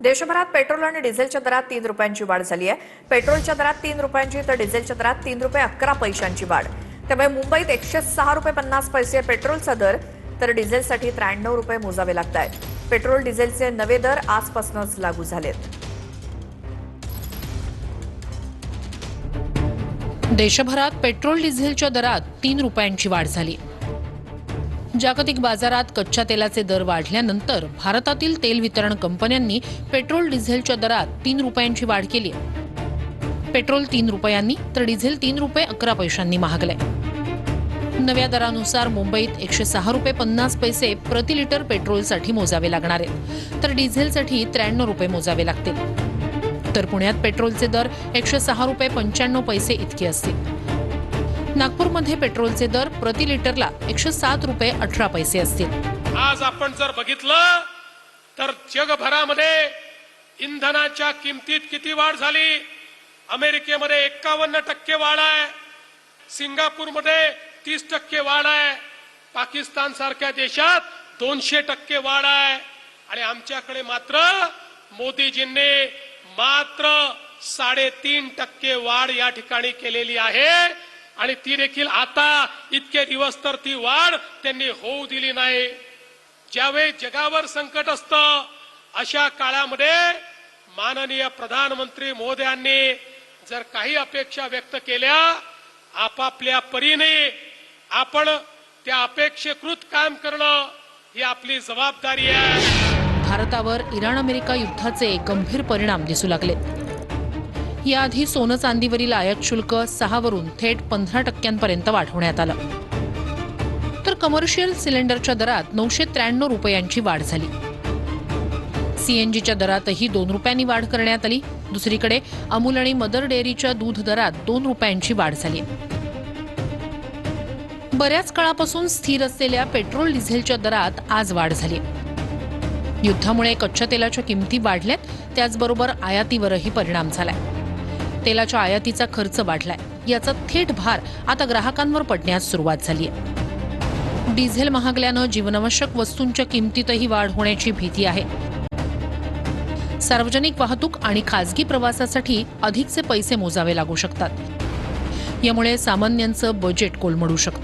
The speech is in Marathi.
देशभरात पेट्रोल आणि डिझेलच्या दरात 3 रुपयांची वाढ झाली आहे। पेट्रोलच्या दरात 3 रुपयांची तर डिझेलच्या दरात 3 रुपये 11 पैशांची वाढ। त्यामुळे मुंबईत 106 रुपये 50 पैसे पेट्रोलचा दर तर डिझेलसाठी 93 रुपये मोजावे लागत आहेत। पेट्रोल डिझेलचे नवे दर आजपासूनच लागू झालेत। देशभरात पेट्रोल डिझेलच्या दरात 3 रुपयांची वाढ झाली। जागतिक बाजारात कच्च्या तेलाचे दर वाढल्यानंतर भारतातील तेल वितरण कंपन्यांनी पेट्रोल डिझेलच्या दरात 3 रुपयांची वाढ केली आहे। पेट्रोल 3 रुपयांनी तर डिझेल 3 रुपये 11 पैशांनी महागले। नव्या दरानुसार मुंबईत 106 रुपये 50 पैसे प्रति लिटर पेट्रोलसाठी मोजावे लागणार आहेत, तर डिझेलसाठी 93 रुपये मोजावे लागतील। तर पुण्यात पेट्रोलचे दर 106 रुपये 95 पैसे इतके असतील। नागपूरमध्ये पेट्रोलचे दर प्रति लिटरला 107 रुपये 18 पैसे असतील। आज आपण जर बघितलं तर जगभरामध्ये इंधनाच्या किमतीत किती वाढ झाली। अमेरिकेमध्ये 51% वाढ आहे, सिंगापूरमध्ये 30% वाढ आहे, पाकिस्तान सारख्या देशात 200% वाढ आहे आणि आमच्याकडे मात्र मोदीजींनी मात्र 3.5% वाढ या ठिकाणी केलेली आहे आणि ती देखील आता इतके दिवस तर ती वाढ त्यांनी होऊ दिली नाही। ज्यावेळी जगावर संकट असतं अशा काळामध्ये माननीय प्रधानमंत्री मोदयांनी जर काही अपेक्षा व्यक्त केल्या, आपापल्या परीने आपण त्या अपेक्षेकृत काम करणं ही आपली जबाबदारी आहे। भारतावर इराण अमेरिका युद्धाचे गंभीर परिणाम दिसू लागले। याआधी सोनं चांदीवरील आयात शुल्क 6 वरून थेट 15% वाढवण्यात आलं, तर कमर्शियल सिलेंडरच्या दरात 993 रुपयांची वाढ झाली। सीएनजीच्या दरातही 2 रुपयांनी वाढ करण्यात आली। दुसरीकडे अमूल आणि मदर डेअरीच्या दूध दरात 2 रुपयांची वाढ झाली। बऱ्याच काळापासून स्थिर असलेल्या पेट्रोल डिझेलच्या दरात आज वाढ झाली। युद्धामुळे कच्च्या तेलाच्या किमती वाढल्यात, त्याचबरोबर आयातीवरही परिणाम झालाय। तेलाच्या आयातीचा खर्च वाढलाय, याचा थेट भार आता ग्राहकांवर पडण्यास सुरुवात झाली आहे। डिझेल महागल्यानं जीवनावश्यक वस्तूंच्या किमतीतही वाढ होण्याची भीती आहे। सार्वजनिक वाहतूक आणि खासगी प्रवासासाठी अधिकचे पैसे मोजावे लागू शकतात। यामुळे सामान्यांचं बजेट कोलमडू शकतं।